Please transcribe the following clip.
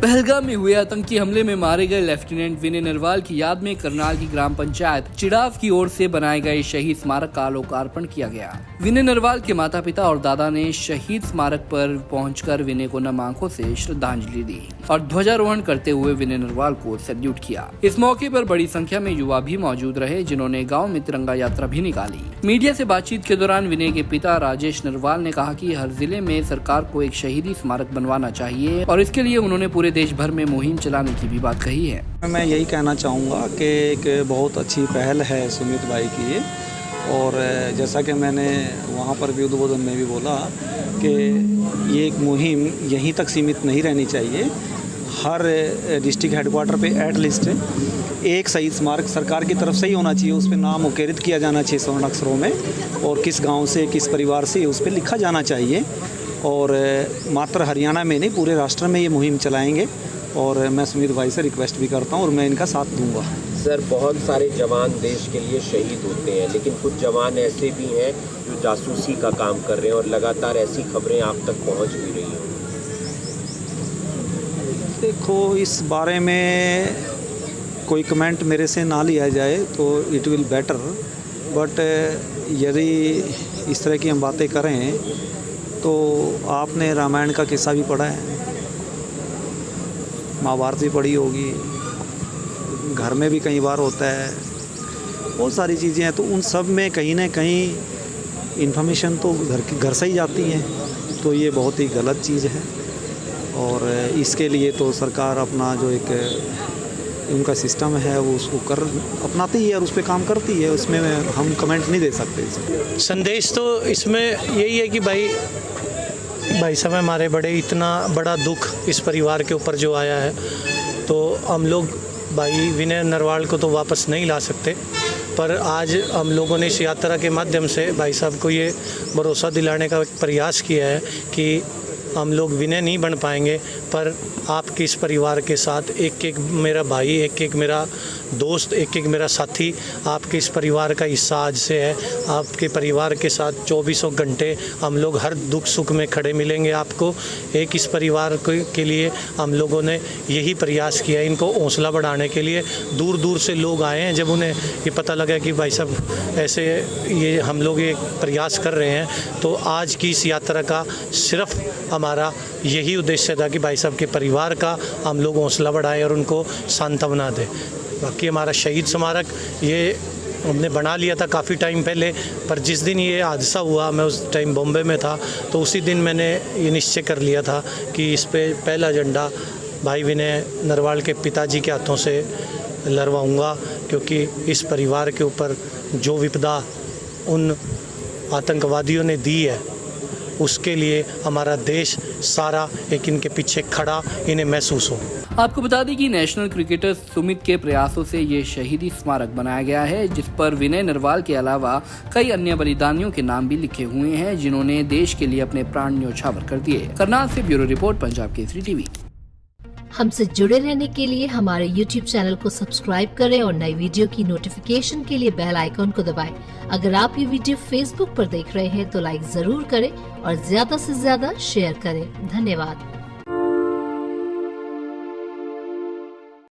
पहलगाम में हुए आतंकी हमले में मारे गए लेफ्टिनेंट विनय नरवाल की याद में करनाल की ग्राम पंचायत चिड़ाव की ओर से बनाए गए शहीद स्मारक का लोकार्पण किया गया। विनय नरवाल के माता पिता और दादा ने शहीद स्मारक पर पहुंचकर विनय को नम आंखों से श्रद्धांजलि दी और ध्वजारोहण करते हुए विनय नरवाल को सैल्यूट किया। इस मौके पर बड़ी संख्या में युवा भी मौजूद रहे, जिन्होंने गाँव में तिरंगा यात्रा भी निकाली। मीडिया से बातचीत के दौरान विनय के पिता राजेश नरवाल ने कहा कि हर जिले में सरकार को एक शहीदी स्मारक बनवाना चाहिए और इसके लिए उन्होंने पूरे देश भर में मुहिम चलाने की भी बात कही है। मैं यही कहना चाहूँगा कि एक बहुत अच्छी पहल है सुमित भाई की ये, और जैसा कि मैंने वहाँ पर भी उद्बोधन में भी बोला कि ये एक मुहिम यहीं तक सीमित नहीं रहनी चाहिए। हर डिस्ट्रिक्ट हेडक्वार्टर पे एटलीस्ट एक शहीद स्मारक सरकार की तरफ से ही होना चाहिए, उस पर नाम उकेरित किया जाना चाहिए स्वर्ण अक्षरों में, और किस गांव से किस परिवार से उस पर लिखा जाना चाहिए। और मात्र हरियाणा में नहीं, पूरे राष्ट्र में ये मुहिम चलाएंगे और मैं सुमित भाई से रिक्वेस्ट भी करता हूँ और मैं इनका साथ दूंगा। सर, बहुत सारे जवान देश के लिए शहीद होते हैं, लेकिन कुछ जवान ऐसे भी हैं जो जासूसी का काम कर रहे हैं और लगातार ऐसी खबरें आप तक पहुँच भी रही हैं। देखो, इस बारे में कोई कमेंट मेरे से ना लिया जाए तो इट विल बेटर, बट यदि इस तरह की हम बातें करें तो आपने रामायण का किस्सा भी पढ़ा है, महाभारत भी पढ़ी होगी, घर में भी कई बार होता है, बहुत सारी चीज़ें हैं। तो उन सब में कहीं ना कहीं इन्फॉर्मेशन तो घर से ही जाती हैं, तो ये बहुत ही गलत चीज़ है। और इसके लिए तो सरकार अपना जो एक उनका सिस्टम है वो उसको अपनाती है और उस पर काम करती है, उसमें हम कमेंट नहीं दे सकते। संदेश तो इसमें यही है कि भाई साहब हमारे इतना बड़ा दुख इस परिवार के ऊपर जो आया है, तो हम लोग भाई विनय नरवाल को तो वापस नहीं ला सकते, पर आज हम लोगों ने इस यात्रा के माध्यम से भाई साहब को ये भरोसा दिलाने का प्रयास किया है कि हम लोग विनय नहीं बन पाएंगे, पर आपके इस परिवार के साथ एक एक मेरा भाई, एक एक मेरा दोस्त, एक एक मेरा साथी आपके इस परिवार का हिस्सा आज से है। आपके परिवार के साथ 24 घंटे हम लोग हर दुख सुख में खड़े मिलेंगे आपको। एक इस परिवार के लिए हम लोगों ने यही प्रयास किया, इनको हौसला बढ़ाने के लिए। दूर दूर से लोग आए हैं, जब उन्हें ये पता लगा कि भाई साहब ऐसे ये हम लोग ये प्रयास कर रहे हैं, तो आज की इस यात्रा का सिर्फ हमारा यही उद्देश्य था कि भाई साहब के परिवार का हम लोग हौसला बढ़ाएं और उनको सांत्वना दें। बाकी हमारा शहीद स्मारक ये हमने बना लिया था काफ़ी टाइम पहले, पर जिस दिन ये हादसा हुआ मैं उस टाइम बॉम्बे में था, तो उसी दिन मैंने ये निश्चय कर लिया था कि इस पे पहला झंडा भाई विनय नरवाल के पिताजी के हाथों से लहराऊंगा, क्योंकि इस परिवार के ऊपर जो विपदा उन आतंकवादियों ने दी है उसके लिए हमारा देश सारा एक इनके पीछे खड़ा इन्हें महसूस हो। आपको बता दें कि नेशनल क्रिकेटर सुमित के प्रयासों से ये शहीदी स्मारक बनाया गया है, जिस पर विनय नरवाल के अलावा कई अन्य बलिदानियों के नाम भी लिखे हुए हैं, जिन्होंने देश के लिए अपने प्राण न्यौछावर कर दिए। करनाल से bureau report, Punjab Kesari TV. हमसे जुड़े रहने के लिए हमारे YouTube चैनल को सब्सक्राइब करें और नई वीडियो की नोटिफिकेशन के लिए बेल आइकॉन को दबाएं। अगर आप ये वीडियो Facebook पर देख रहे हैं तो लाइक जरूर करें और ज्यादा से ज्यादा शेयर करें। धन्यवाद।